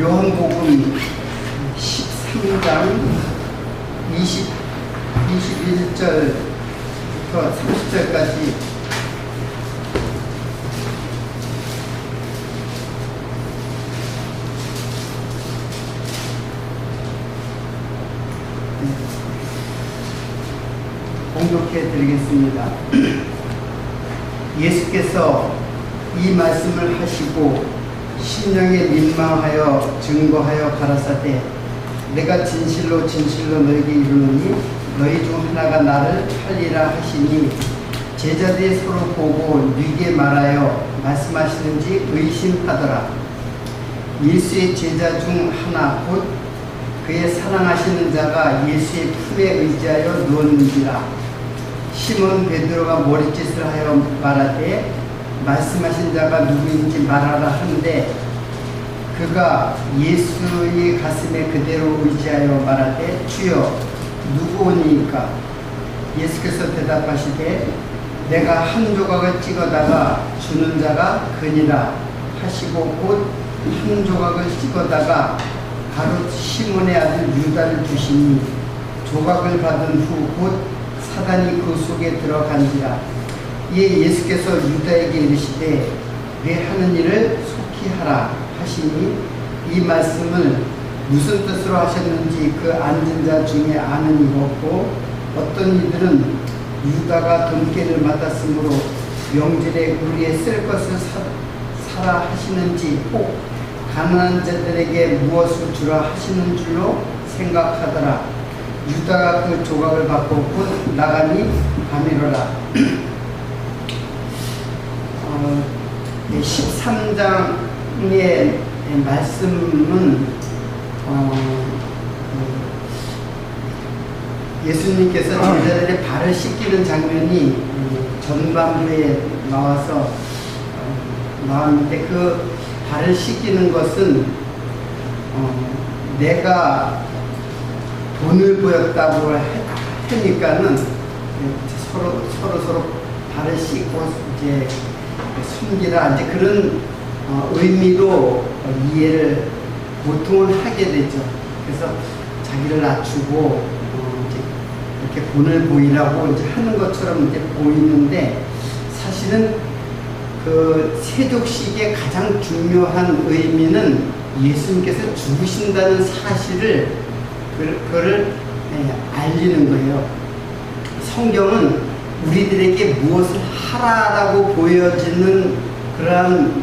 요한복음 13장 21절부터 30절까지 공독해 드리겠습니다. 예수께서 이 말씀을 하시고 심령에 민망하여 증거하여 가라사대 내가 진실로 진실로 너에게 이르노니 너희 중 하나가 나를 팔리라 하시니 제자들이 서로 보고 뉘게 말하여 말씀하시는지 의심하더라. 예수의 제자 중 하나 곧 그의 사랑하시는 자가 예수의 품에 의지하여 누웠는지라. 시몬 베드로가 머리짓을 하여 말하되 말씀하신 자가 누구인지 말하라 하는데 그가 예수의 가슴에 그대로 의지하여 말하되 주여 누구오니까? 예수께서 대답하시되 내가 한 조각을 찍어다가 주는 자가 그니라 하시고 곧 한 조각을 찍어다가 가롯 시몬의 아들 유다를 주시니 조각을 받은 후 곧 사단이 그 속에 들어간지라. 이에 예수께서 유다에게 이르시되 내 하는 일을 속히 하라 하시니 이 말씀을 무슨 뜻으로 하셨는지 그 앉은 자 중에 아는 이가 없고 어떤 이들은 유다가 돈깨를 맡았으므로 명절에 우리의 쓸 것을 사라 하시는지 혹 가난한 자들에게 무엇을 주라 하시는 줄로 생각하더라. 유다가 그 조각을 받고 곧 나가니 밤이로라. 13장의 말씀은 예수님께서 제자들의 발을 씻기는 장면이 전반부에 나왔는데 그 발을 씻기는 것은 내가 돈을 보였다고 하니까는 서로 발을 씻고 이제 숨기라 이제 그런 의미로 이해를 보통은 하게 되죠. 그래서 자기를 낮추고 이제 이렇게 본을 보이라고 이제 하는 것처럼 이제 보이는데 사실은 그 세족식의 가장 중요한 의미는 예수님께서 죽으신다는 사실을 그거를 알리는 거예요. 성경은 우리들에게 무엇을 하라라고 보여지는 그러한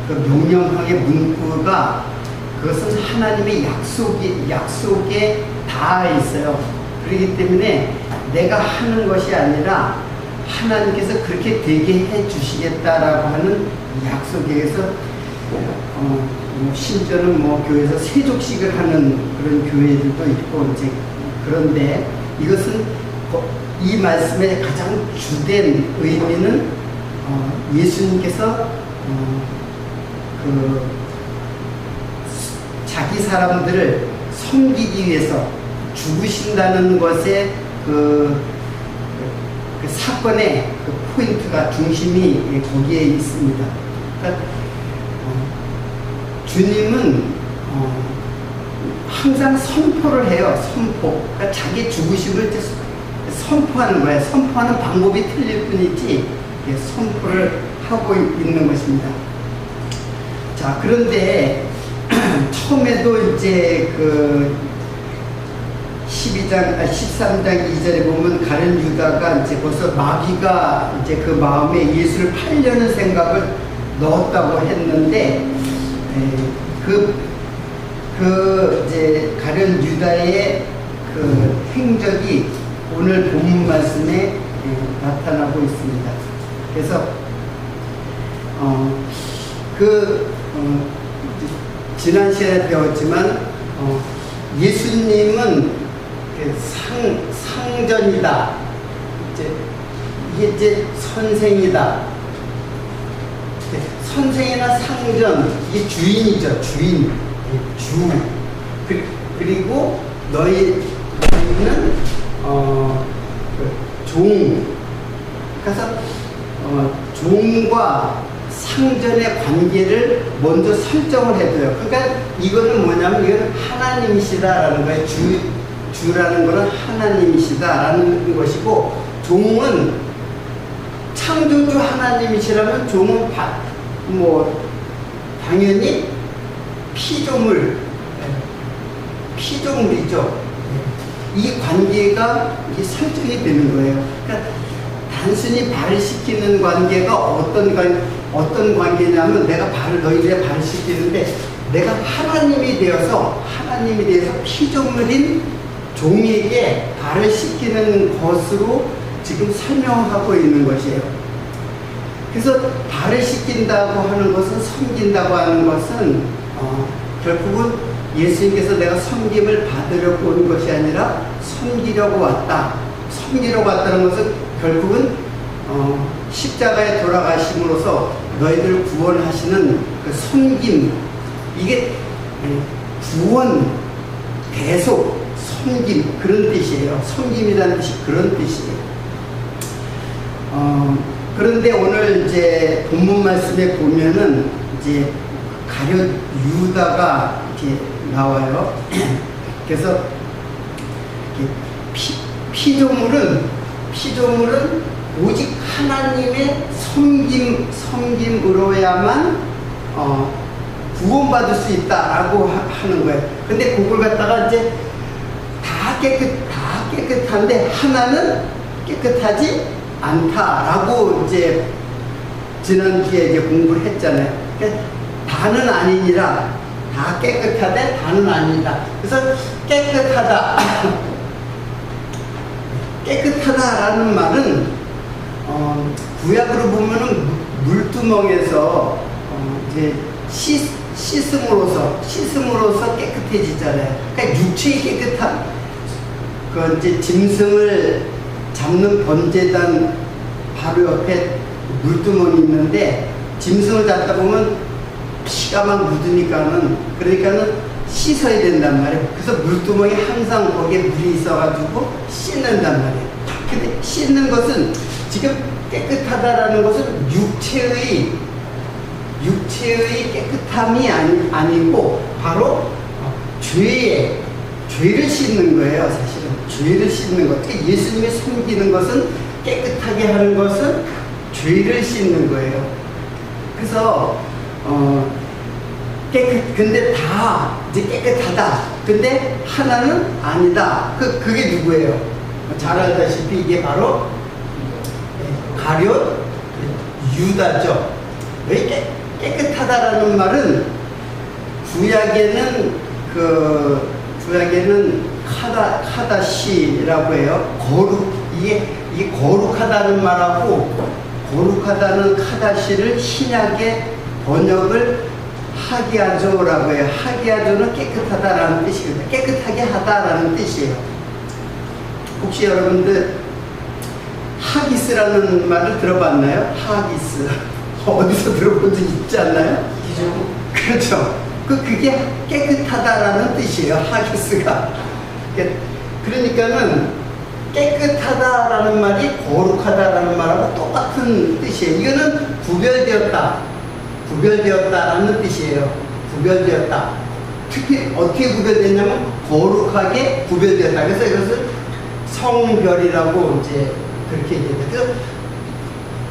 그 명령형의 문구가 그것은 하나님의 약속에 닿아 있어요. 그렇기 때문에 내가 하는 것이 아니라 하나님께서 그렇게 되게 해 주시겠다라고 하는 약속에서 심지어는 교회에서 세족식을 하는 그런 교회들도 있고 이제 그런데 이것은 이 말씀의 가장 주된 의미는 예수님께서 그 자기 사람들을 섬기기 위해서 죽으신다는 것에 그 사건의 그 포인트가 중심이 거기에 있습니다. 그러니까 주님은 항상 선포를 해요. 선포. 그러니까 자기 죽으심을 선포하는 거예요. 선포하는 방법이 틀릴 뿐이지 선포를 하고 있는 것입니다. 자, 그런데 처음에도 이제 그 13장 2절에 보면 가룟 유다가 이제 벌써 마귀가 이제 그 마음에 예수를 팔려는 생각을 넣었다고 했는데 이제 가룟 유다의 그 행적이 오늘 본문 말씀에 나타나고 있습니다. 그래서 지난 시간에 배웠지만 예수님은 상전이다. 이게 이제 선생이다. 선생이나 상전 이게 주인이죠. 주인, 주. 그리고 너희는 종. 그래서 종과 상전의 관계를 먼저 설정을 해둬요. 그러니까 이거는 뭐냐면 이건 하나님이시다라는 거예요. 주라는 거는 하나님이시다라는 것이고, 종은 창조주 하나님이시라면 종은 당연히 피조물이죠. 이 관계가 이게 설정이 되는 거예요. 그러니까 단순히 발을 씻기는 관계가 어떤 관계냐면, 내가 너희들의 발을 씻기는데 내가 하나님이 되어서 피조물인 종에게 발을 씻기는 것으로 지금 설명하고 있는 것이에요. 그래서 발을 씻긴다고 하는 것은, 섬긴다고 하는 것은 결국은 예수님께서 내가 섬김을 받으려고 온 것이 아니라 섬기려고 왔다. 섬기려고 왔다는 것은 결국은 십자가에 돌아가심으로써 너희들을 구원하시는 그 섬김, 이게 구원, 대속, 섬김, 그런 뜻이에요. 섬김이라는 뜻이 그런 뜻이에요. 그런데 오늘 이제 본문 말씀에 보면은 이제 가룟 유다가 이렇게 나와요. 그래서 피조물은 오직 하나님의 섬김으로야만 구원받을 수 있다라고 하는 거예요. 근데 그걸 갖다가 이제 다 깨끗한데 하나는 깨끗하지 않다라고 이제 지난주에 이제 공부를 했잖아요. 그러니까 다는 아니니라, 다 깨끗하되 다는 아니다. 그래서 깨끗하다라는 말은 구약으로 보면은 물두멍에서 이제 씻음으로써 깨끗해지잖아요. 그러니까 육체의 깨끗함, 그 이제 짐승을 잡는 번제단 바로 옆에 물두멍이 있는데, 짐승을 잡다 보면 피가 막 묻으니까는 씻어야 된단 말이에요. 그래서 물두멍이 항상 거기에 물이 있어가지고 씻는단 말이에요. 근데 씻는 것은, 지금 깨끗하다라는 것은 육체의 깨끗함이 아니고 바로 죄를 씻는 거예요. 사실은 죄를 씻는 것. 그러니까 예수님이 섬기는 것은, 깨끗하게 하는 것은 죄를 씻는 거예요. 그래서 근데 다 이제 깨끗하다. 근데 하나는 아니다. 그게 누구예요? 잘 알다시피 이게 바로 가룟 유다죠. 왜 깨끗하다라는 말은 구약에는 카다시라고 해요. 이게 거룩하다는 말하고, 거룩하다는 카다시를 신약에 번역을 하기야조라고 해요. 하기야조는 깨끗하다라는 뜻이거든요. 깨끗하게 하다라는 뜻이에요. 혹시 여러분들 하기스라는 말을 들어봤나요? 하기스. 어디서 들어본 적 있지 않나요? 그렇죠. 그게 깨끗하다라는 뜻이에요. 하기스가. 그러니까는 깨끗하다라는 말이 거룩하다라는 말하고 똑같은 뜻이에요. 이거는 구별되었다라는 뜻이에요. 구별되었다. 특히 어떻게 구별됐냐면 거룩하게 구별되었다. 그래서 이것을 성별이라고 이제 그렇게 얘기해요. 그래서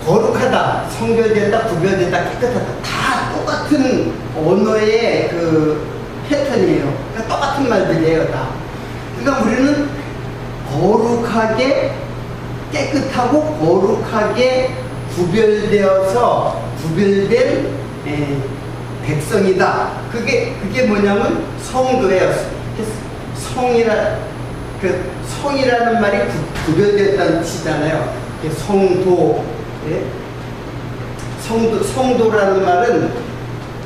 거룩하다, 성별되었다, 구별되었다, 깨끗하다, 다 똑같은 언어의 그 패턴이에요. 그러니까 똑같은 말들이에요, 다. 그러니까 우리는 거룩하게, 깨끗하고 거룩하게 구별된 백성이다. 그게 뭐냐면 성도예요. 성이라는 말이 구별됐다는 뜻이잖아요. 성도. 성도라는 말은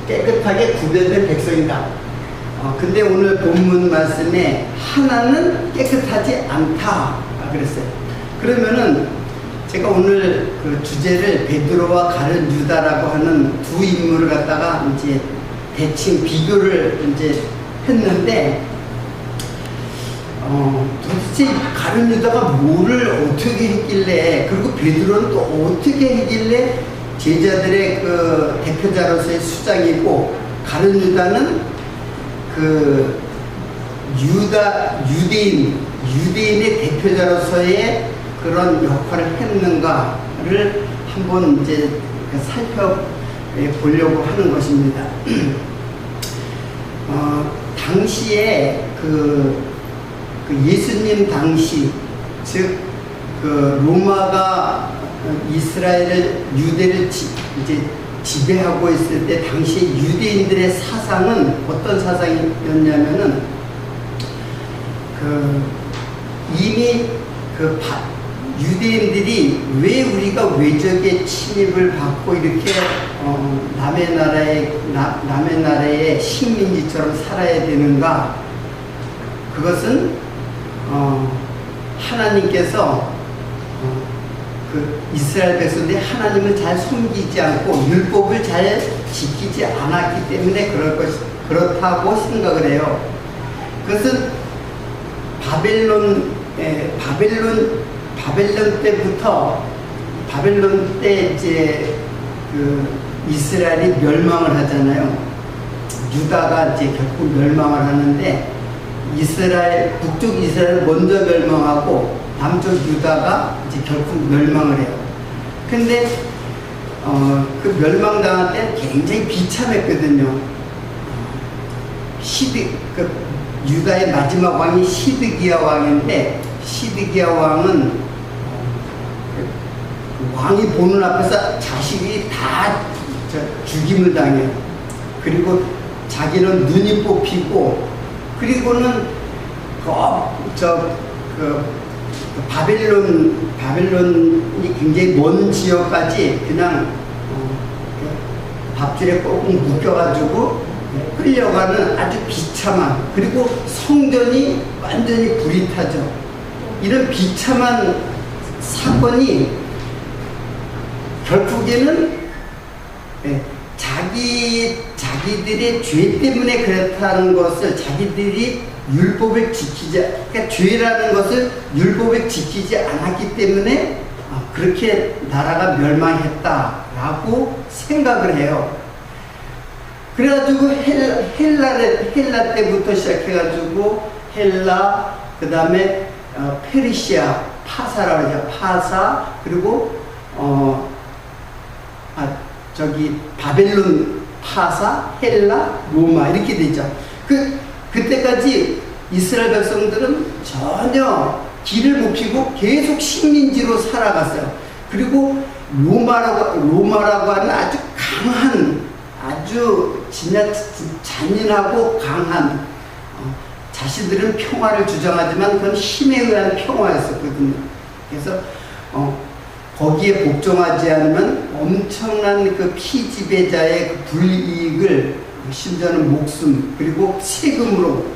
깨끗하게 구별된 백성이다. 근데 오늘 본문 말씀에 하나는 깨끗하지 않다 그랬어요. 그러면은 제가 오늘 그 주제를 베드로와 가룟 유다라고 하는 두 인물을 갖다가 이제 대칭 비교를 이제 했는데, 도대체 가룟 유다가 뭐를 어떻게 했길래, 그리고 베드로는 또 어떻게 했길래 제자들의 그 대표자로서의 수장이고, 가룟 유다는 그 유대인의 대표자로서의 그런 역할을 했는가를 한번 이제 살펴보려고 하는 것입니다. 당시에 그 예수님 당시, 즉 그 로마가 유대를 이제 지배하고 있을 때 당시 유대인들의 사상은 어떤 사상이었냐면은, 이미 유대인들이 왜 우리가 외적의 침입을 받고 이렇게 남의 나라의 식민지처럼 살아야 되는가? 그것은 하나님께서 그 이스라엘 백성들이 하나님을 잘 섬기지 않고 율법을 잘 지키지 않았기 때문에 그렇다고 생각을 해요. 그것은 바벨론 때 이제 그 이스라엘이 멸망을 하잖아요. 유다가 이제 결국 멸망을 하는데, 북쪽 이스라엘 먼저 멸망하고 남쪽 유다가 이제 결국 멸망을 해요. 근데 그 멸망당할 때 굉장히 비참했거든요. 유다의 마지막 왕이 시드기야 왕인데, 시드기야 왕은 왕이 보는 앞에서 자식이 다 죽임을 당해요. 그리고 자기는 눈이 뽑히고, 그리고는 바벨론이 굉장히 먼 지역까지 그냥 밥줄에 꼭 묶여가지고 끌려가는 아주 비참한, 그리고 성전이 완전히 불이 타죠. 이런 비참한 사건이 결국에는 자기들의 죄 때문에 그렇다는 것을, 자기들이 율법을 지키지, 그러니까 죄라는 것을 율법을 지키지 않았기 때문에 그렇게 나라가 멸망했다라고 생각을 해요. 그래가지고 헬라 때부터 시작해가지고 헬라, 그 다음에 페르시아, 파사라고 하죠. 파사, 그리고 바벨론, 파사, 헬라, 로마 이렇게 되죠. 그때까지 이스라엘 백성들은 전혀 길을 못 피고 계속 식민지로 살아갔어요. 그리고 로마라고 하는 아주 강한, 아주 잔인하고 강한, 자신들은 평화를 주장하지만 그건 힘에 의한 평화였었거든요. 그래서 거기에 복종하지 않으면 엄청난 그 피지배자의 그 불이익을, 심지어는 목숨, 그리고 세금으로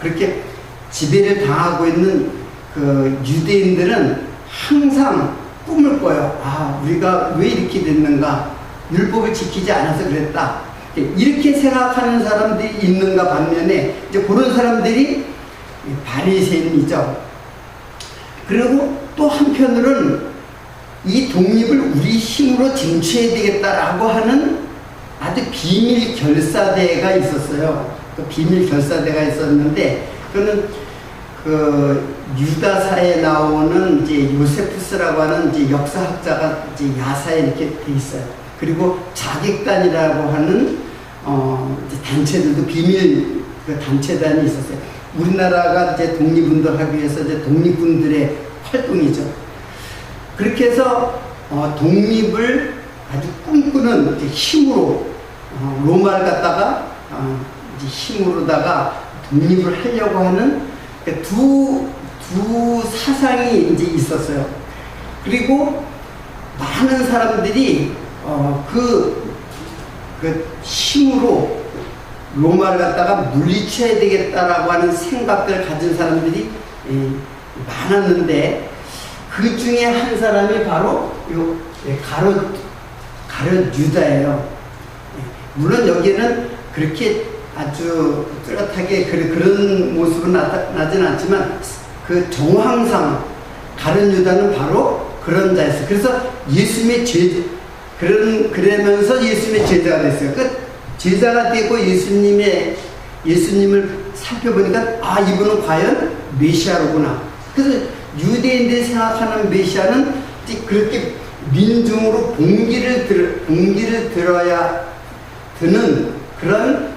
그렇게 지배를 당하고 있는 그 유대인들은 항상 꿈을 꿔요. 우리가 왜 이렇게 됐는가? 율법을 지키지 않아서 그랬다. 이렇게 생각하는 사람들이 있는가 반면에, 이제 그런 사람들이 바리새인이죠. 그리고 또 한편으로는 이 독립을 우리 힘으로 쟁취해야 되겠다라고 하는 아주 비밀 결사대가 있었어요. 그 비밀 결사대가 있었는데, 그거는 그 유다사에 나오는 이제 요세푸스라고 하는 이제 역사학자가 이제 야사에 이렇게 돼 있어요. 그리고 자객단이라고 하는 이제 단체들도 비밀 그 단체단이 있었어요. 우리나라가 이제 독립운동하기 위해서 이제 독립군들의 활동이죠. 그렇게 해서 독립을 아주 꿈꾸는 이제 힘으로 로마를 갖다가 이제 힘으로다가 독립을 하려고 하는 두 사상이 이제 있었어요. 그리고 많은 사람들이 그 힘으로 로마를 갖다가 물리쳐야 되겠다라고 하는 생각들을 가진 사람들이 많았는데, 그 중에 한 사람이 바로 가룟 유다예요. 물론 여기에는 그렇게 아주 뚜렷하게 그런 모습은 나타나진 않지만, 그 정황상 가룟 유다는 바로 그런 자였어요. 그래서 예수님의 그러면서 예수님의 제자가 됐어요. 그 제자가 되고 예수님을 살펴보니까 아, 이분은 과연 메시아로구나. 그래서 유대인들이 생각하는 메시아는 그렇게 민중으로 봉기를 들어야 드는 그런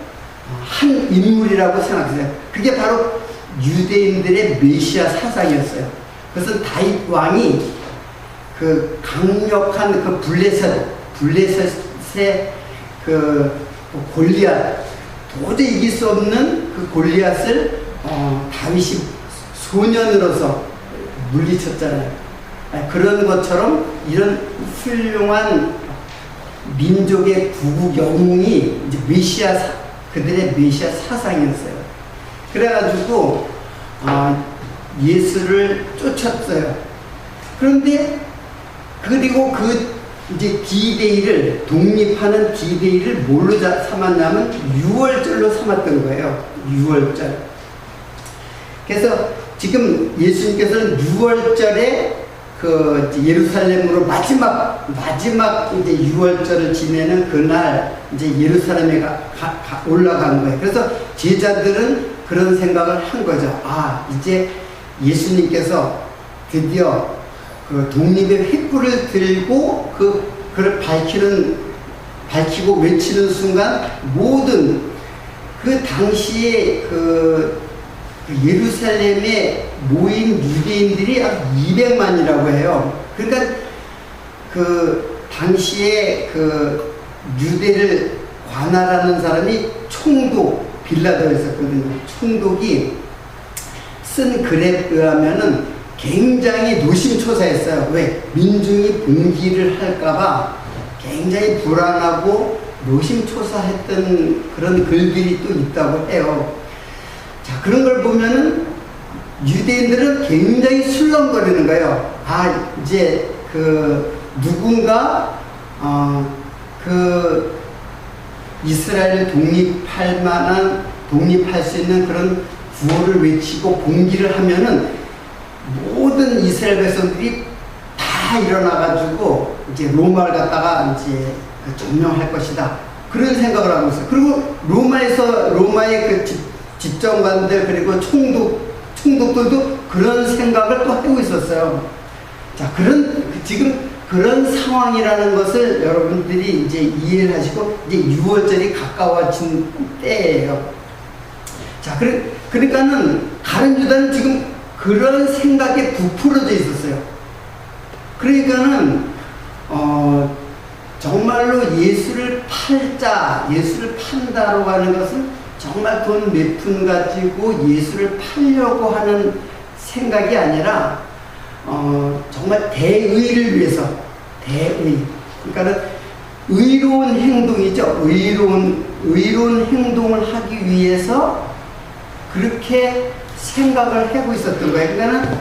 한 인물이라고 생각했어요. 그게 바로 유대인들의 메시아 사상이었어요. 그래서 다윗 왕이 그 강력한 그 블레셋의 그 골리앗, 도저히 이길 수 없는 그 골리앗을 다윗이 소년으로서 물리쳤잖아요. 그런 것처럼 이런 훌륭한 민족의 구국 영웅이 이제 그들의 메시아 사상이었어요. 그래가지고 예수를 쫓았어요. 그런데 그리고 이제 D-Day를 독립하는 D-Day를 뭘로 삼았냐면 6월절로 삼았던 거예요. 6월절. 그래서 지금 예수님께서는 6월절에 그 예루살렘으로 마지막 이제 6월절을 지내는 그날 이제 예루살렘에 올라간 거예요. 그래서 제자들은 그런 생각을 한 거죠. 아, 이제 예수님께서 드디어 그 독립의 횃불을 들고 그를 밝히고 외치는 순간 모든 그 당시에 그 예루살렘에 모인 유대인들이 200만이라고 해요. 그러니까 그 당시에 그 유대를 관할하는 사람이 총독 빌라도였었거든요. 총독이 쓴 글에 의하면은 굉장히 노심초사했어요. 왜? 민중이 봉기를 할까봐 굉장히 불안하고 노심초사했던 그런 글들이 또 있다고 해요. 자, 그런 걸 보면은 유대인들은 굉장히 술렁거리는 거예요. 아, 이제 누군가 이스라엘을 독립할 수 있는 그런 구호를 외치고 봉기를 하면은 모든 이스라엘 백성들이 다 일어나가지고 이제 로마를 갖다가 이제 점령할 것이다. 그런 생각을 하고 있어요. 그리고 로마의 그 집정관들 그리고 총독들도 그런 생각을 또 하고 있었어요. 자, 지금 그런 상황이라는 것을 여러분들이 이제 이해를 하시고 이제 6월절이 가까워진 때예요. 자, 그러니까는 다른 유다는 지금 그런 생각에 부풀어져 있었어요. 그러니까는 정말로 예수를 판다로 하는 것은 정말 돈 몇 푼 가지고 예수를 팔려고 하는 생각이 아니라 정말 대의를 위해서 그러니까는 의로운 행동이죠. 의로운 행동을 하기 위해서 그렇게 생각을 하고 있었던 거예요. 그러니까는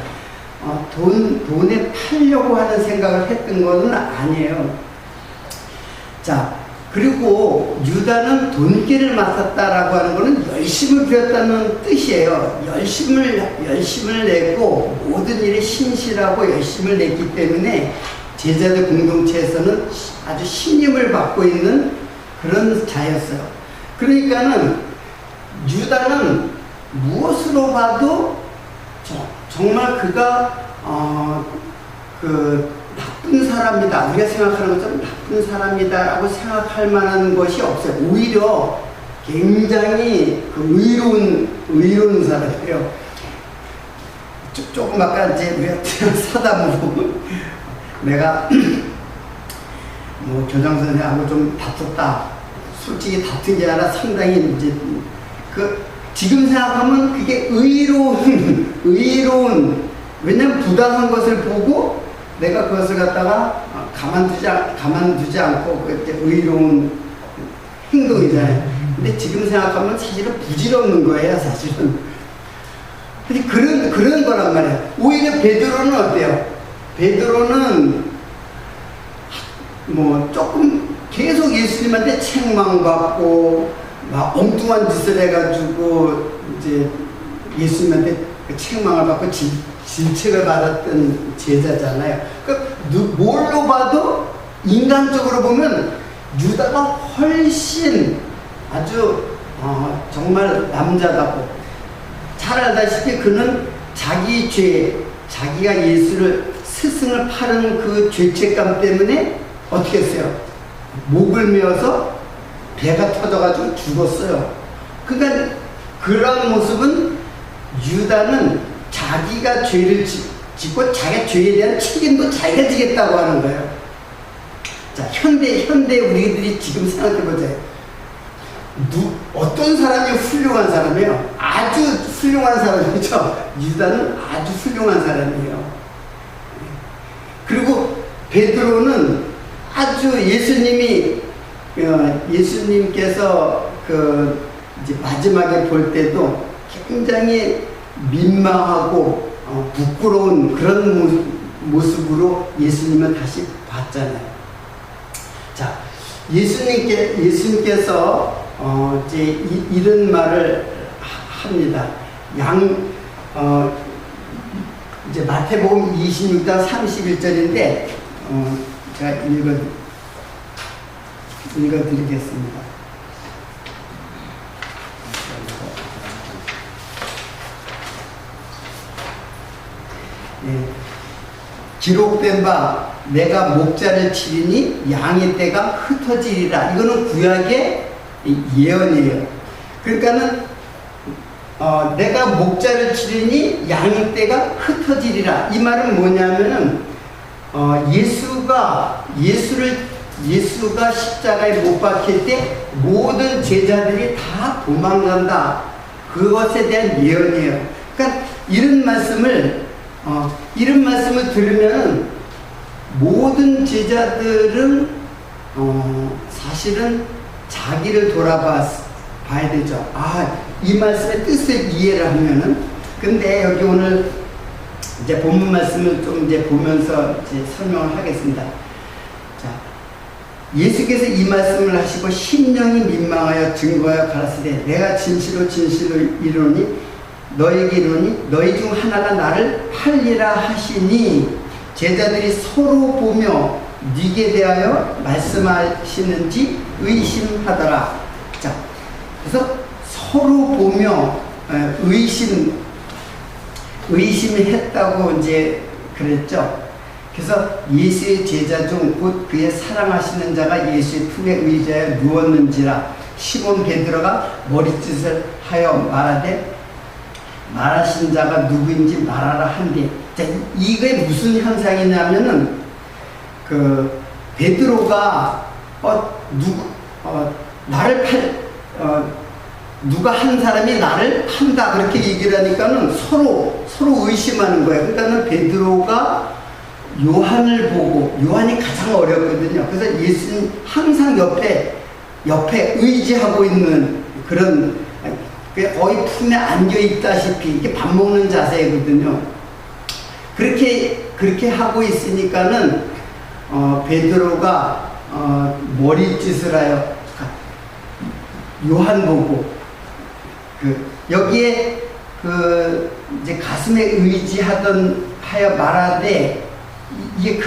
돈에 팔려고 하는 생각을 했던 것은 아니에요. 자, 그리고 유다는 돈기를 맡았다라고 하는 것은 열심을 부렸다는 뜻이에요. 열심을 내고 모든 일에 신실하고 열심을 냈기 때문에 제자들 공동체에서는 아주 신임을 받고 있는 그런 자였어요. 그러니까는 유다는 무엇으로 봐도 정말 그가 나쁜 사람이다. 우리가 생각하는 것처럼 나쁜 사람이다라고 생각할 만한 것이 없어요. 오히려 굉장히 의로운 사람이에요. 조금 아까 이제 우리가 사담으로 내가 교장 선생님하고 좀 다퉜다. 솔직히 다툰 게 아니라 상당히 이제 지금 생각하면 그게 의로운 왜냐면 부당한 것을 보고 내가 그것을 갖다가 가만두지 않고 그때 의로운 행동이잖아요. 근데 지금 생각하면 사실은 부질없는 거예요, 사실은. 근데 그런 거란 말이에요. 오히려 베드로는 어때요? 베드로는 조금 계속 예수님한테 책망받고 막 엉뚱한 짓을 해가지고 이제 예수님한테 책망을 받고 질책을 받았던 제자잖아요. 뭘로 봐도 인간적으로 보면 유다가 훨씬 아주 정말 남자다고, 잘 알다시피 그는 자기 죄, 자기가 예수를 스승을 파는 그 죄책감 때문에 어떻게 했어요? 목을 메어서 배가 터져가지고 죽었어요. 그러니까 그런 모습은 유다는 자기가 죄를 짓고 자기 죄에 대한 책임도 자기가 지겠다고 하는 거예요. 자, 현대 우리들이 지금 생각해보자. 어떤 사람이 훌륭한 사람이에요? 아주 훌륭한 사람이죠. 유다는 아주 훌륭한 사람이에요. 그리고 베드로는 아주 예수님께서 이제 마지막에 볼 때도 굉장히 민망하고 부끄러운 그런 모습으로 예수님을 다시 봤잖아요. 자, 예수님께서 이제 이런 말을 합니다. 이제 마태복음 26장 31절인데 제가 읽어드리겠습니다. 네. 기록된 바 내가 목자를 치리니 양의 떼가 흩어지리라. 이거는 구약의 예언이에요. 그러니까는 내가 목자를 치리니 양의 떼가 흩어지리라. 이 말은 뭐냐면은 예수가 십자가에 못 박힐 때 모든 제자들이 다 도망간다. 그것에 대한 예언이에요. 그러니까 이런 말씀을 들으면 모든 제자들은 사실은 자기를 돌아봐야 되죠. 이 말씀의 뜻을 이해를 하면은. 근데 여기 오늘 이제 본문 말씀을 좀 이제 보면서 이제 설명을 하겠습니다. 자, 예수께서 이 말씀을 하시고 심령이 민망하여 증거하여 가라사대 내가 진실로 이르노니 너에게 이르노니 너희 중 하나가 나를 팔리라 하시니 제자들이 서로 보며 네게 대하여 말씀하시는지 의심하더라. 자, 그래서 서로 보며 의심했다고 이제 그랬죠. 그래서 예수의 제자 중 곧 그의 사랑하시는 자가 예수의 품에 의지하여 누웠는지라. 시몬 베드로가 머리짓을 하여 말하신 자가 누구인지 말하라 한뒤. 자, 이게 무슨 현상이냐면은 베드로가 누가 한 사람이 나를 판다 그렇게 얘기를 하니까는 서로 의심하는 거예요. 그러니까는 베드로가 요한을 보고, 요한이 가장 어렸거든요. 그래서 예수님 항상 옆에 의지하고 있는 그런, 거의 품에 안겨 있다시피 이렇게 밥 먹는 자세거든요. 그렇게 하고 있으니까는 베드로가 머리짓을 하여 요한 보고 여기에 이제 가슴에 하여 말하되 이게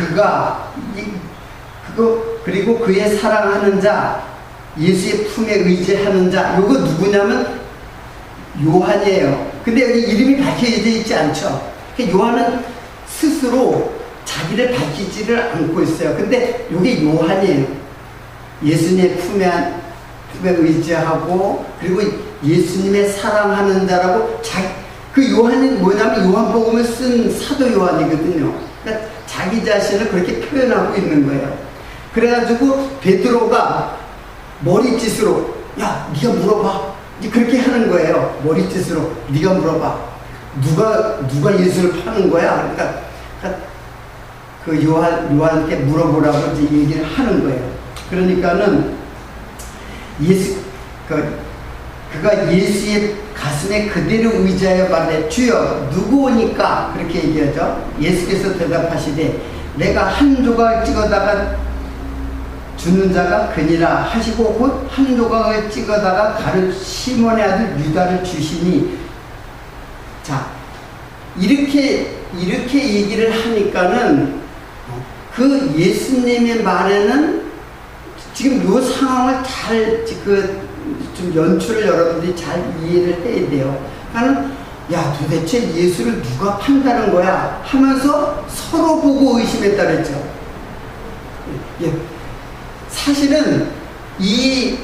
그리고 그의 사랑하는 자, 예수의 품에 의지하는 자, 요거 누구냐면 요한이에요. 근데 여기 이름이 밝혀져 있지 않죠. 요한은 스스로 자기를 밝히지를 않고 있어요. 근데 이게 요한이에요. 예수님의 품에 의지하고, 그리고 예수님의 사랑하는 자라고, 그 요한이 뭐냐면 요한복음을 쓴 사도 요한이거든요. 그러니까 자기 자신을 그렇게 표현하고 있는 거예요. 그래가지고 베드로가 머리짓으로, 야, 네가 물어봐. 그렇게 하는 거예요. 머리짓으로 네가 물어봐. 누가 예수를 파는 거야? 그러니까 그 요한한테 물어보라고 이제 얘기를 하는 거예요. 그러니까는 그가 예수의 가슴에 그대로 의지하여 말해 주여 누구오니까 그렇게 얘기하죠. 예수께서 대답하시되 내가 한 조각을 찍어다가 주는 자가 그니라 하시고 곧 한 조각을 찍어다가 가룟 시몬의 아들 유다를 주시니. 자, 이렇게 얘기를 하니까는 그 예수님의 말에는 지금 이 상황을 잘 좀 연출을 여러분들이 잘 이해를 해야 돼요. 나는 야 도대체 예수를 누가 판다는 거야 하면서 서로 보고 의심했다 그랬죠. 예. 사실은 이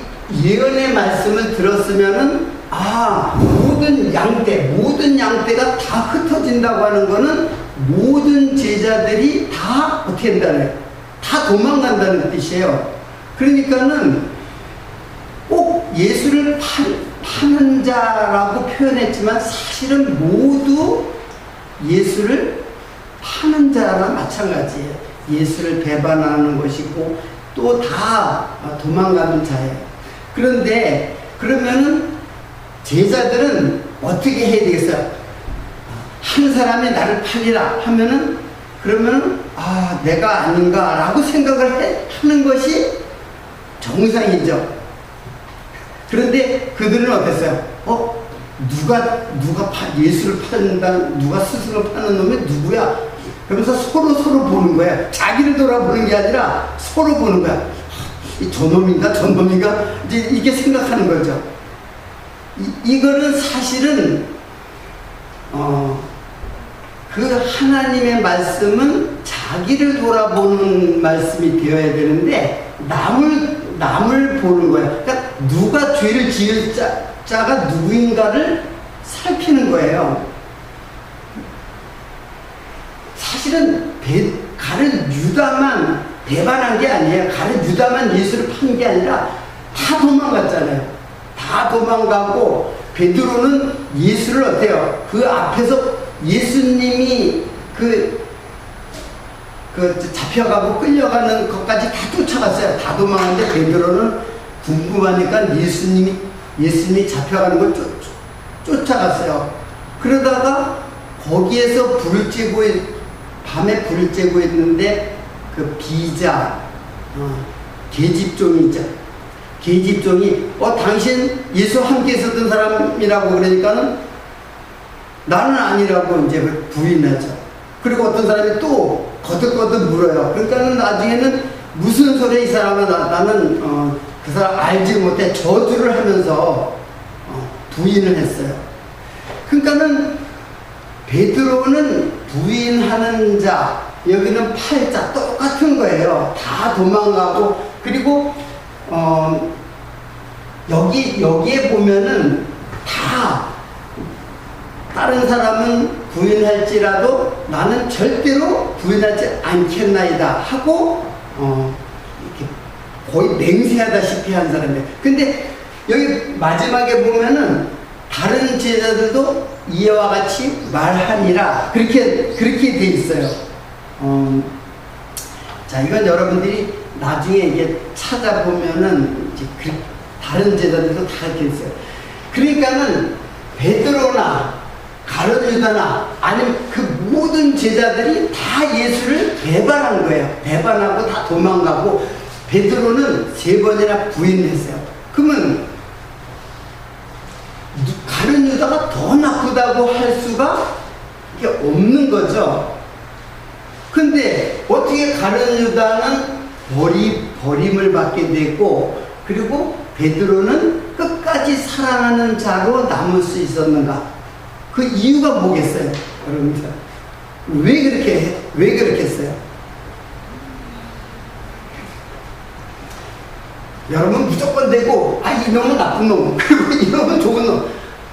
예언의 말씀을 들었으면은 모든 양떼가 다 흩어진다고 하는 거는 모든 제자들이 다 어떻게 한다는 다 도망간다는 뜻이에요. 그러니까는 꼭 예수를 파는 자라고 표현했지만 사실은 모두 예수를 파는 자랑 마찬가지예요. 예수를 배반하는 것이고 또 다 도망가는 자예요. 그런데 그러면은 제자들은 어떻게 해야 되겠어요? 한 사람이 나를 팔리라 하면은 그러면은 내가 아닌가라고 생각을 하는 것이 정상이죠. 그런데 그들은 어땠어요? 누가 예수를 판다, 누가 스승을 파는 놈이 누구야? 그러면서 서로 보는 거야. 자기를 돌아보는 게 아니라 서로 보는 거야. 저놈인가? 이제 이게 생각하는 거죠. 이거는 사실은 그 하나님의 말씀은 자기를 돌아보는 말씀이 되어야 되는데 남을 보는 거야. 그러니까 누가 죄를 지을 자가 누구인가를 살피는 거예요. 사실은 가룟 유다만 배반한 게 아니에요. 가룟 유다만 예수를 판 게 아니라 다 도망갔잖아요. 다 도망가고 베드로는 예수를 어때요? 그 앞에서 예수님이 잡혀가고 끌려가는 것까지 다 쫓아갔어요. 다 도망갔는데 베드로는 궁금하니까 예수님이 잡혀가는 걸 쫓아갔어요. 그러다가 거기에서 밤에 불을 쬐고 있는데 그 비자 계집종이 있죠. 계집종이 당신 예수 함께 있었던 사람이라고 그러니까는 나는 아니라고 이제 부인하죠. 그리고 어떤 사람이 또 거듭거듭 물어요. 그러니까는 나중에는 무슨 소리야 이 사람은 나는 그 사람 알지 못해 저주를 하면서 부인을 했어요. 그러니까는 베드로는 부인하는 자, 여기는 팔자 똑같은 거예요. 다 도망가고 그리고 여기에 보면은 다 다른 사람은 부인할지라도 나는 절대로 부인하지 않겠나이다 하고 이렇게 거의 맹세하다시피 한 사람이에요. 근데 여기 마지막에 보면은 다른 제자들도 이와 같이 말하니라 그렇게 돼 있어요. 자, 이건 여러분들이 나중에 이게 찾아보면은 이제 다른 제자들도 다 이렇게 있어요. 그러니까는 베드로나 가룟 유다나 아니면 그 모든 제자들이 다 예수를 배반한 거예요. 배반하고 다 도망가고 베드로는 3번이나 부인했어요. 그러면 가룟 유다가 더 나쁘다고 할 수가 없는 거죠. 근데 어떻게 가룟 유다는 버림을 받게 되고 그리고 베드로는 끝까지 사랑하는 자로 남을 수 있었는가? 그 이유가 뭐겠어요? 여러분들 왜 그렇게 했어요? 여러분 무조건 되고 이놈은 나쁜 놈 그리고 이놈은 좋은 놈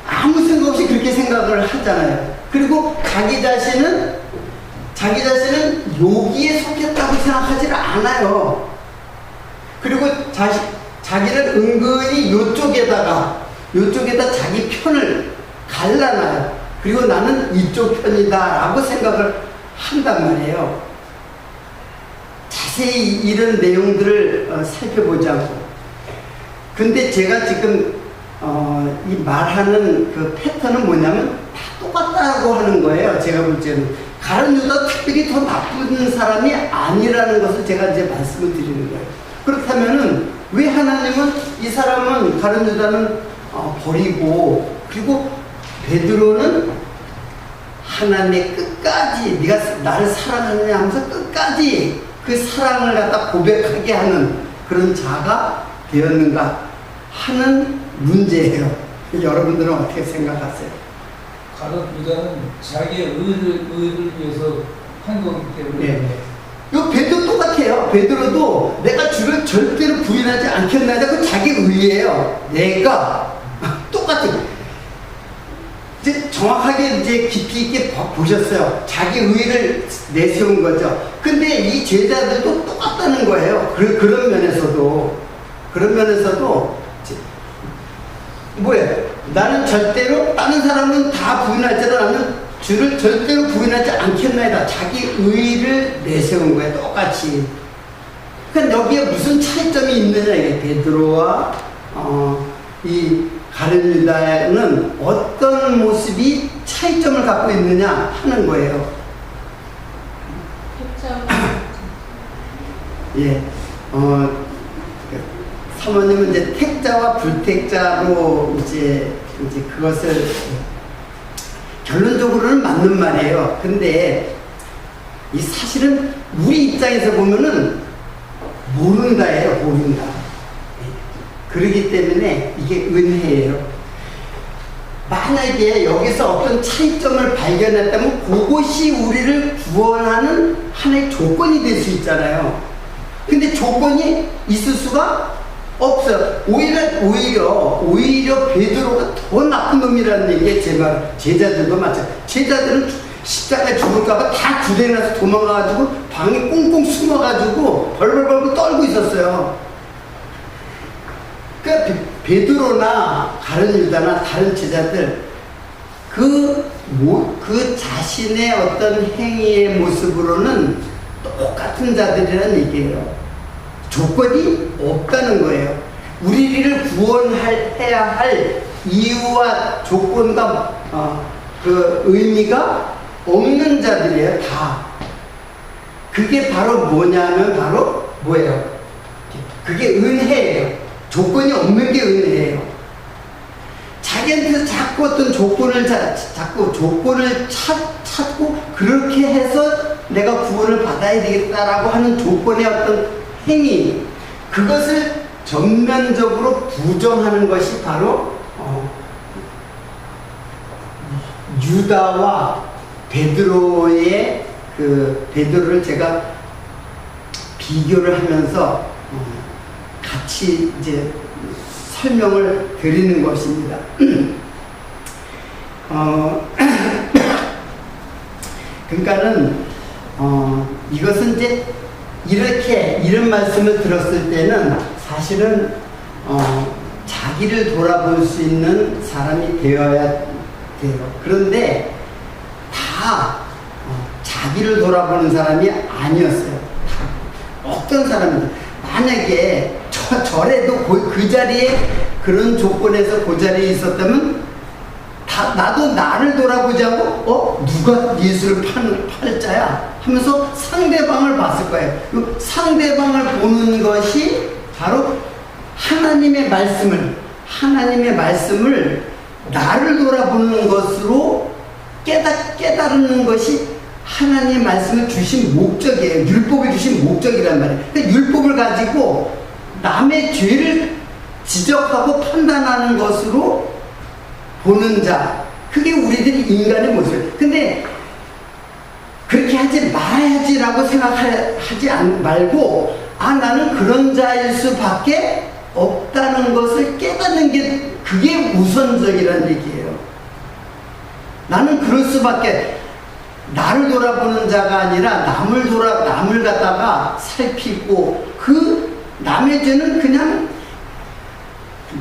아무 생각 없이 그렇게 생각을 하잖아요. 그리고 자기 자신은 여기에 속했다고 생각하지를 않아요. 그리고 자기를 은근히 요쪽에다 자기 편을 갈라놔요. 그리고 나는 이쪽 편이다 라고 생각을 한단 말이에요. 자세히 이런 내용들을 살펴보자고. 근데 제가 지금 이 말하는 그 패턴은 뭐냐면 다 똑같다고 하는 거예요. 제가 볼 때는 가룟 유다 특별히 더 나쁜 사람이 아니라는 것을 제가 이제 말씀을 드리는 거예요. 그렇다면은 왜 하나님은 이 사람은 가룟 유다는 버리고 그리고 베드로는 하나님의 끝까지 네가 나를 사랑하느냐 하면서 끝까지 그 사랑을 갖다 고백하게 하는 그런 자가 되었는가 하는 문제예요. 여러분들은 어떻게 생각하세요? 가론 유다는 자기의 의를 위해서 한 거기 때문에. 네. 요 베드로 똑같아요. 베드로도 내가 주를 절대로 부인하지 않겠나 하고 자기 의예요. 내가 똑같은. 이제 정확하게 이제 깊이 있게 보셨어요. 자기 의를 내세운 거죠. 근데 이 제자들도 똑같다는 거예요. 그런 면에서도 뭐예요? 나는 절대로 다른 사람은 다 부인할지라도 나는 주를 절대로 부인하지 않겠나이다. 자기 의를 내세운 거예요. 똑같이. 그러니까 여기에 무슨 차이점이 있느냐 이게 베드로와 이 가룟 유다는 어떤 모습이 차이점을 갖고 있느냐 하는 거예요. 예, 사모님은 이제 택자와 불택자로 이제 그것을 결론적으로는 맞는 말이에요. 근데 이 사실은 우리 입장에서 보면은 모른다예요. 모른다. 그러기 때문에 이게 은혜예요. 만약에 여기서 어떤 차이점을 발견했다면 그것이 우리를 구원하는 하나의 조건이 될 수 있잖아요. 근데 조건이 있을 수가 없어요. 오히려 베드로가 더 나쁜 놈이라는 얘기에 제 말, 제자들도 마찬가지. 제자들은 십자가에 죽을까봐 다 구대나서 도망가가지고 방에 꽁꽁 숨어가지고 벌벌벌 떨고 있었어요. 그러니까 베드로나 가룟 유다나 다른 제자들 그 자신의 어떤 행위의 모습으로는 똑같은 자들이라는 얘기예요. 조건이 없다는 거예요. 우리를 구원해야 할 이유와 조건과 그 의미가 없는 자들이에요. 다. 그게 바로 뭐냐면 바로 뭐예요? 그게 은혜예요. 조건이 없는 게 은혜예요. 자기한테 자꾸 어떤 조건을 찾고 그렇게 해서 내가 구원을 받아야 되겠다라고 하는 조건의 어떤 행위, 그것을 전면적으로 부정하는 것이 바로 유다와 베드로의 베드로를 제가 비교를 하면서 같이 이제 설명을 드리는 것입니다. 그러니까는 이것은 이제 이런 말씀을 들었을 때는 사실은 자기를 돌아볼 수 있는 사람이 되어야 돼요. 그런데 다 자기를 돌아보는 사람이 아니었어요. 어떤 사람인지 만약에 저래도 그 자리에 그런 조건에서 그 자리에 있었다면 나도 나를 돌아보지 않고 누가 예수를 팔 자야 하면서 상대방을 봤을 거예요. 상대방을 보는 것이 바로 하나님의 말씀을 나를 돌아보는 것으로 깨닫는 것이 하나님의 말씀을 주신 목적이에요. 율법을 주신 목적이란 말이에요. 그러니까 율법을 가지고 남의 죄를 지적하고 판단하는 것으로 보는 자, 그게 우리들이 인간의 모습이에요. 근데 그렇게 하지 말아야지라고 생각하지 말고 나는 그런 자일 수밖에 없다는 것을 깨닫는 게 그게 우선적이라는 얘기예요. 나는 그럴 수밖에, 나를 돌아보는 자가 아니라 남을 갖다가 살피고 그 남의 죄는 그냥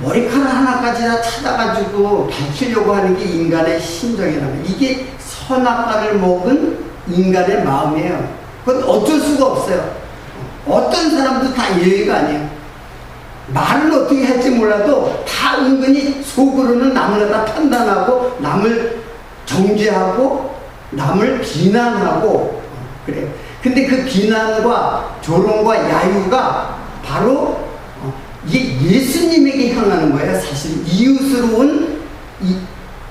머리카락 하나까지 다 찾아가지고 밝히려고 하는 게 인간의 심정이라는 거예요. 이게 선악과를 먹은 인간의 마음이에요. 그건 어쩔 수가 없어요. 어떤 사람도 다 예의가 아니에요. 말을 어떻게 할지 몰라도 다 은근히 속으로는 남을 갖다 판단하고 남을 정죄하고 남을 비난하고 그래요. 근데 그 비난과 조롱과 야유가 바로 이게 예수님에게 향하는 거예요. 사실 이웃으로 온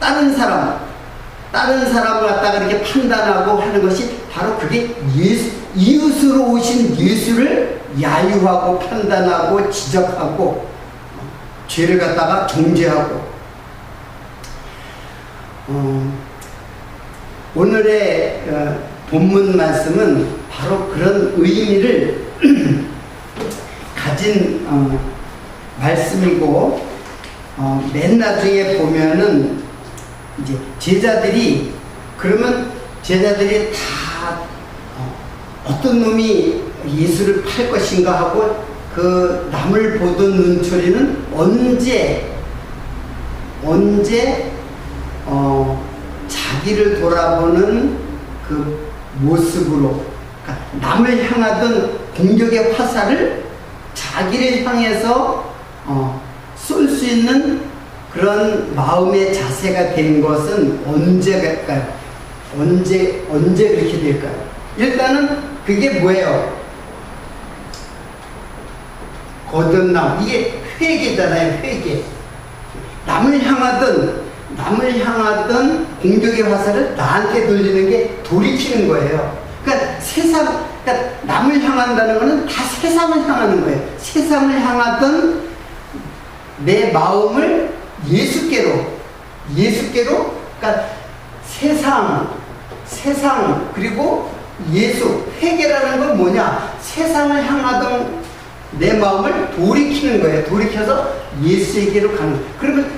다른 사람을 갖다가 이렇게 판단하고 하는 것이 바로 그게 이웃으로 오신 예수를 야유하고 판단하고 지적하고 죄를 갖다가 정죄하고 오늘의 본문 말씀은 바로 그런 의미를 가진 말씀이고 맨 나중에 보면은 이제 제자들이 다 어떤 놈이 예수를 팔 것인가 하고 그 남을 보던 눈초리는 언제 자기를 돌아보는 그 모습으로, 그러니까 남을 향하던 공격의 화살을 자기를 향해서 쏠 수 있는 그런 마음의 자세가 된 것은 언제일까요? 언제 그렇게 될까요? 일단은 그게 뭐예요? 거듭남. 이게 회개잖아요, 회개. 남을 향하던 공격의 화살을 나한테 돌리는 게 돌이키는 거예요. 그러니까 남을 향한다는 거는 다 세상을 향하는 거예요. 세상을 향하던 내 마음을 예수께로, 그러니까 세상, 그리고 예수, 회개라는 건 뭐냐? 세상을 향하던 내 마음을 돌이키는 거예요. 돌이켜서 예수에게로 가는 거예요. 그러면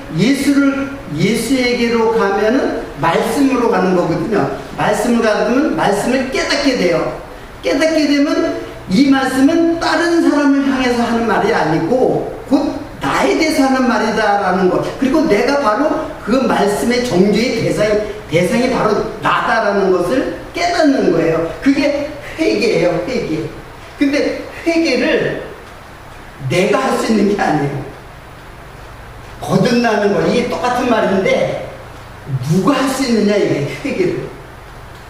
예수에게로 가면은 말씀으로 가는 거거든요. 말씀을 가면 말씀을 깨닫게 돼요. 깨닫게 되면 이 말씀은 다른 사람을 향해서 하는 말이 아니고 곧 나에 대해서 하는 말이다라는 것. 그리고 내가 바로 그 말씀의 정죄의 대상이 바로 나다라는 것을 깨닫는 거예요. 그게 회개예요, 회개. 근데 회개를 내가 할 수 있는 게 아니에요. 거듭나는 거, 이게 똑같은 말인데 누가 할 수 있느냐, 이게 회개를.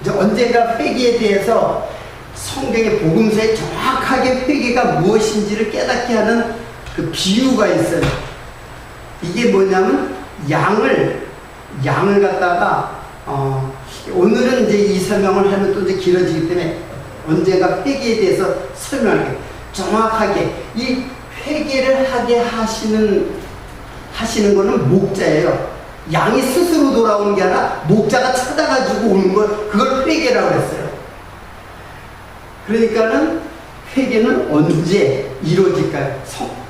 이제 언젠가 회개에 대해서 성경의 복음서에 정확하게 회개가 무엇인지를 깨닫게 하는 그 비유가 있어요. 이게 뭐냐면 양을 갖다가 오늘은 이제 이 설명을 하면 또 이제 길어지기 때문에 언젠가 회개에 대해서 설명할게요. 정확하게 이 회개를 하게 하시는 거는 목자예요. 양이 스스로 돌아오는 게 아니라 목자가 찾아가지고 오는 걸, 그걸 회개라고 했어요. 그러니까는 회개는 언제 이루어질까요?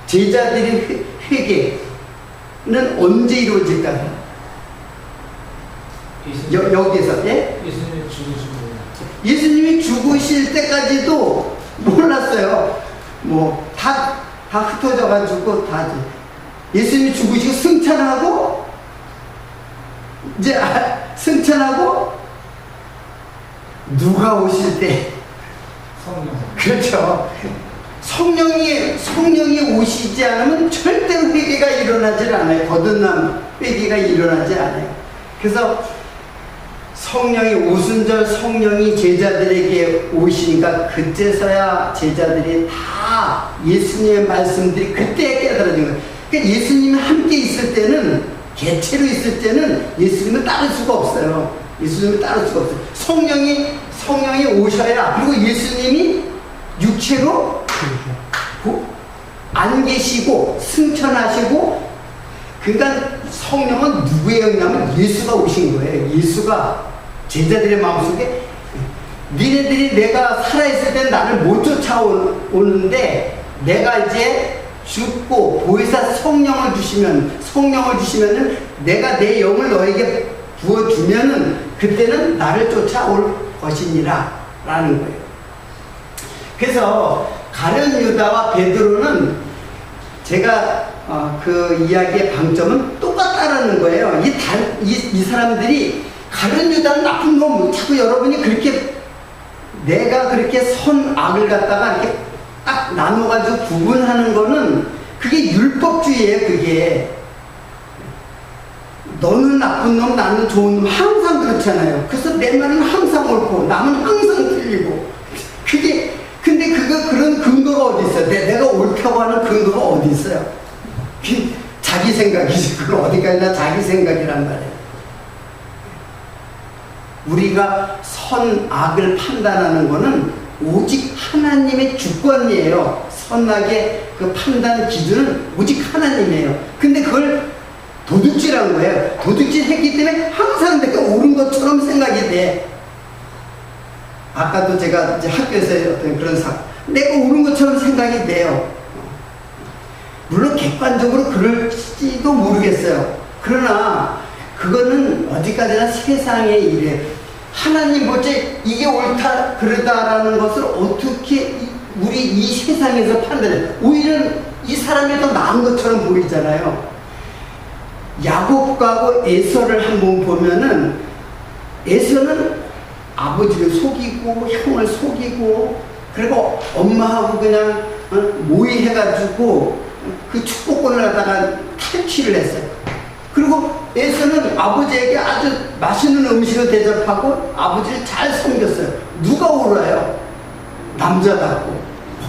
제자들의 회개는 언제 이루어질까요? 여기서, 예? 예수님이 죽으실 때까지도 몰랐어요. 뭐, 다 흩어져가지고, 예수님이 죽으시고 승천하고, 승천하고, 누가 오실 때? 성령. 그렇죠. 성령이 오시지 않으면 절대로 회개가 일어나질 않아요. 거듭남 회개가 일어나지 않아요. 그래서 성령이 오순절 성령이 제자들에게 오시니까 그때서야 제자들이 다 예수님의 말씀들이 그때 깨달아진 거예요. 그러니까 예수님이 함께 있을 때는, 개체로 있을 때는 예수님을 따를 수가 없어요. 예수님을 따를 수가 없어요. 성령이 오셔야, 그리고 예수님이 육체로 안 계시고 승천하시고, 그러니까 성령은 누구의 영이냐면 예수가 오신 거예요. 예수가 제자들의 마음속에, 니네들이 내가 살아있을 때는 나를 못 쫓아오는데 내가 이제 죽고 보혜사 성령을 주시면은 내가 내 영을 너에게 부어주면은 그때는 나를 쫓아올 것이니라 라는 거예요. 그래서 가룟 유다와 베드로는 제가 그 이야기의 방점은 똑같다라는 거예요. 이 사람들이 가룟 유다는 나쁜 놈, 자꾸 여러분이 그렇게 내가 그렇게 선악을 갖다가 이렇게 딱 나눠가지고 구분하는 거는 그게 율법주의예요. 그게 너는 나쁜 놈, 나는 좋은 놈, 항상 그렇잖아요. 그래서 내 말은 항상 옳고 남은 항상 틀리고, 근데 그런 근거가 어디 있어요? 내가 옳다고 하는 근거가 어디 있어요? 자기 생각이지. 그건 어디까지나 자기 생각이란 말이에요. 우리가 선악을 판단하는 거는 오직 하나님의 주권이에요. 선악의 그 판단 기준은 오직 하나님이에요. 근데 그걸 도둑질한 거예요. 도둑질 했기 때문에 항상 내가 옳은 것처럼 생각이 돼. 아까도 제가 이제 학교에서 어떤 그런 내가 옳은 것처럼 생각이 돼요. 물론 객관적으로 그럴지도 모르겠어요. 그러나 그거는 어디까지나 세상의 일이에요. 하나님 볼때 이게 옳다 그러다라는 것을 어떻게 우리 이 세상에서 판단해요. 오히려 이 사람이 더 나은 것처럼 보이잖아요. 야곱하고 에서를 한번 보면은 에서는 아버지를 속이고 형을 속이고 그리고 엄마하고 그냥 모의해가지고 그 축복권을 갖다가 탈취를 했어요. 그리고 에서는 아버지에게 아주 맛있는 음식을 대접하고 아버지를 잘 섬겼어요. 누가 옳아요? 남자답고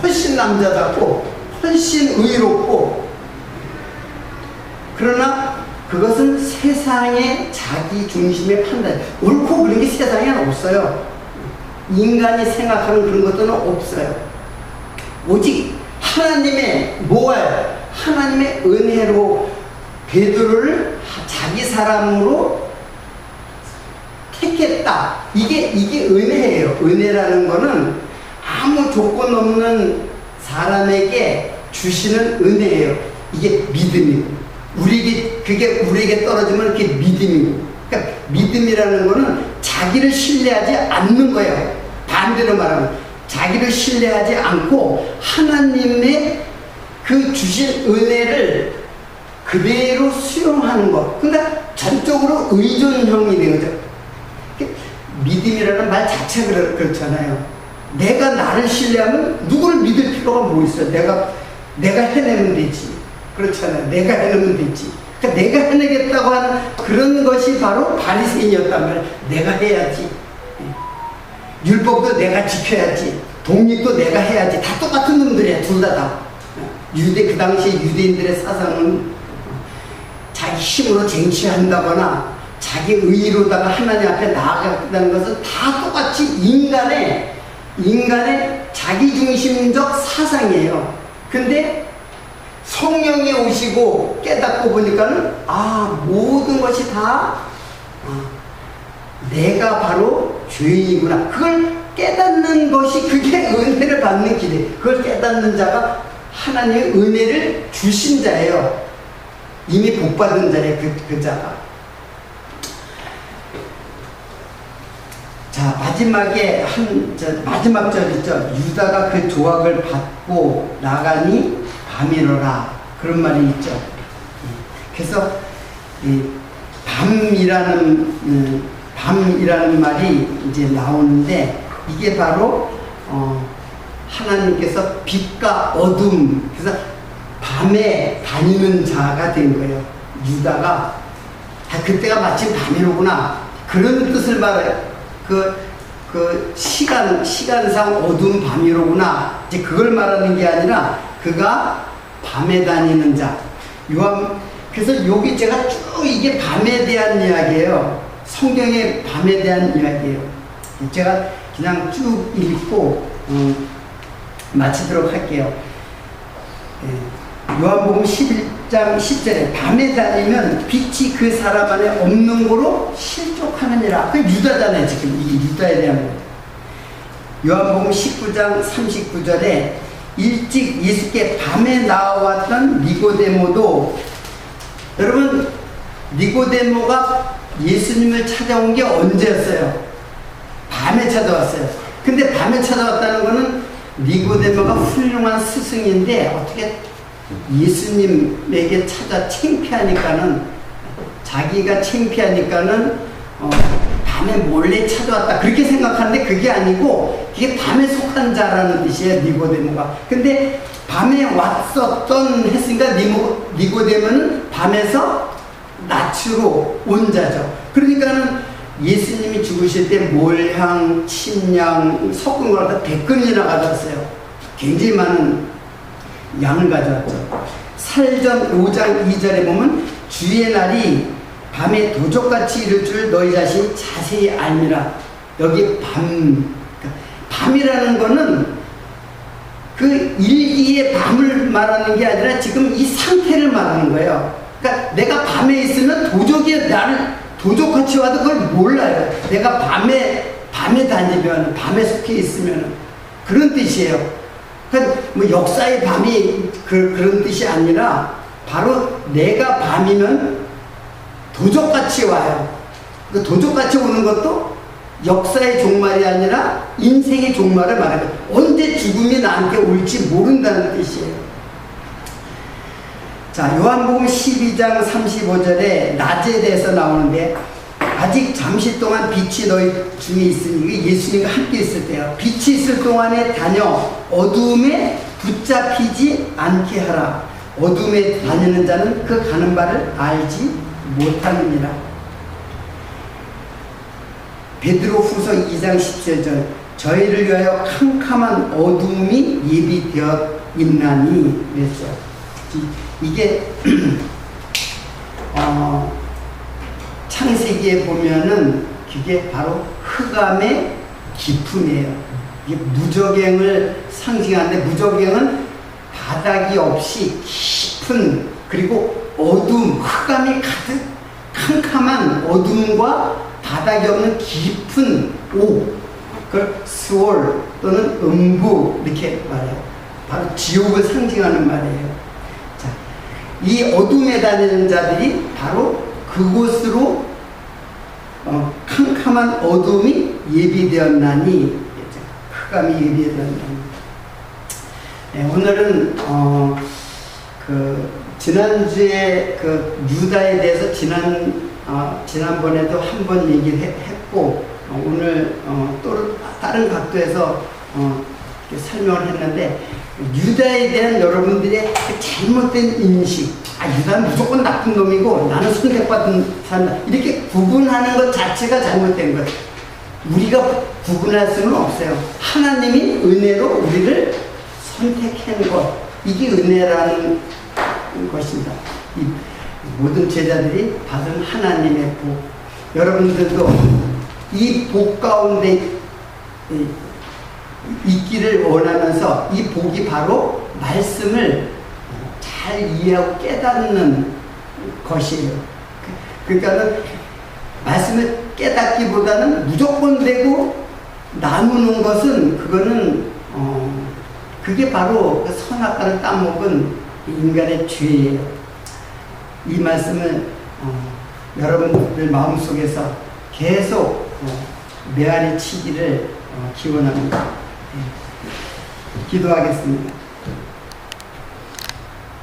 훨씬 남자답고 훨씬 의롭고. 그러나 그것은 세상의 자기 중심의 판단. 옳고 그른 게 세상에는 없어요. 인간이 생각하는 그런 것들은 없어요. 오직 하나님의 뭐예요? 하나님의 은혜로 베드로를 자기 사람으로 택했다. 이게 은혜예요. 은혜라는 거는 아무 조건 없는 사람에게 주시는 은혜예요. 이게 믿음이고. 그게 우리에게 떨어지면 그게 믿음이고. 그러니까 믿음이라는 거는 자기를 신뢰하지 않는 거예요. 반대로 말하면 자기를 신뢰하지 않고 하나님의 그 주신 은혜를 그대로 수용하는 것. 그러니까 전적으로 의존형이 되는 거죠. 믿음이라는 말 자체가 그렇잖아요. 내가 나를 신뢰하면 누구를 믿을 필요가 뭐 있어요? 내가 해내면 되지. 그렇잖아요. 내가 해내면 되지. 그러니까 내가 해내겠다고 하는 그런 것이 바로 바리새인이었단 말이에요. 내가 해야지. 율법도 내가 지켜야지. 독립도 내가 해야지. 다 똑같은 놈들이야. 둘 다. 그 당시 유대인들의 사상은 자기 힘으로 쟁취한다거나 자기 의로다가 하나님 앞에 나아가겠다는 것은 다 똑같이 인간의 자기중심적 사상이에요. 근데 성령이 오시고 깨닫고 보니까는 모든 것이 다 내가 바로 죄인이구나. 그걸 깨닫는 것이 그게 은혜를 받는 길이에요. 그걸 깨닫는 자가 하나님의 은혜를 주신 자예요. 이미 복받은 자예요. 그 자가. 자, 마지막에 마지막 절 있죠. 유다가 그 조각을 받고 나가니 밤이로라. 그런 말이 있죠. 그래서 밤이라는 말이 이제 나오는데 이게 바로 하나님께서 빛과 어둠, 그래서 밤에 다니는 자가 된 거예요. 유다가 그때가 마침 밤이로구나. 그런 뜻을 말해요. 그 시간상 어두운 밤이로구나. 이제 그걸 말하는 게 아니라 그가 밤에 다니는 자. 그래서 여기 제가 쭉 이게 밤에 대한 이야기예요. 성경의 밤에 대한 이야기예요. 제가 그냥 쭉 읽고 마치도록 할게요. 요한복음 11장 10절에 밤에 다니면 빛이 그 사람 안에 없는 거로 실족하느니라. 그 유다잖아요. 지금 이 유다에 대한 거. 요한복음 19장 39절에 일찍 예수께 밤에 나왔던 니고데모도, 여러분 니고데모가 예수님을 찾아온 게 언제였어요? 밤에 찾아왔어요. 근데 밤에 찾아왔다는 거는 니고데모가 훌륭한 스승인데 어떻게 예수님에게 찾아 창피하니까는, 자기가 창피하니까는 밤에 몰래 찾아왔다 그렇게 생각하는데 그게 아니고 그게 밤에 속한 자라는 뜻이에요. 니고데모가. 근데 밤에 왔었던 했으니까 니고데모는 밤에서 낯으로 온 자죠. 그러니까는 예수님이 죽으실 때 몰향, 침향, 섞은 걸 다 100근이나 가져왔어요. 굉장히 많은 양을 가져왔죠. 살전 5장 2절에 보면 주의 날이 밤에 도적같이 이룰 줄 너희 자신이 자세히 알미라. 여기 밤이라는 거는 그 일기의 밤을 말하는 게 아니라 지금 이 상태를 말하는 거예요. 그러니까 내가 밤에 있으면 도적이 나를 도적같이 와도 그걸 몰라요. 내가 밤에 다니면, 밤에 속해 있으면 그런 뜻이에요. 그러니까 뭐 역사의 밤이 그런 뜻이 아니라 바로 내가 밤이면 도적같이 와요. 그 도적같이 오는 것도 역사의 종말이 아니라 인생의 종말을 말해요. 언제 죽음이 나한테 올지 모른다는 뜻이에요. 자, 요한복음 12장 35절에 낮에 대해서 나오는데, 아직 잠시 동안 빛이 너희 중에 있으니, 예수님과 함께 있을 때요. 빛이 있을 동안에 다녀 어두움에 붙잡히지 않게 하라. 어두움에 다니는 자는 그 가는 바를 알지 못하느니라. 베드로후서 2장 17절, 저희를 위하여 캄캄한 어두움이 예비되어 있나니 그랬죠. 이게 창세기에 보면은 그게 바로 흑암의 깊음이에요. 이게 무저갱을 상징하는데, 무저갱은 바닥이 없이 깊은, 그리고 어둠, 흑암이 가득 캄캄한 어둠과 바닥이 없는 깊은 그걸 스월 또는 음부 이렇게 말해요. 바로 지옥을 상징하는 말이에요. 자, 이 어둠에 다니는 자들이 바로 그곳으로 캄캄한 어둠이 예비되었나니, 흑암이 예비되었나니. 네, 오늘은 지난주에 그 유다에 대해서 지난번에도 한 번 얘기를 했고, 오늘 또 다른 각도에서 설명을 했는데, 유다에 대한 여러분들의 잘못된 인식, 유다는 무조건 나쁜 놈이고 나는 선택받은 사람이다, 이렇게 구분하는 것 자체가 잘못된 거예요. 우리가 구분할 수는 없어요. 하나님이 은혜로 우리를 선택한 것, 이게 은혜라는 것입니다. 이 모든 제자들이 받은 하나님의 복, 여러분들도 이 복 가운데 있기를 원하면서, 이 복이 바로 말씀을 잘 이해하고 깨닫는 것이에요. 그러니까는 말씀을 깨닫기보다는 무조건 되고 나누는 것은, 그거는 그게 바로 그 선악과를 따먹은 인간의 죄예요. 이 말씀을 여러분들 마음속에서 계속 메아리 치기를 기원합니다. 기도하겠습니다.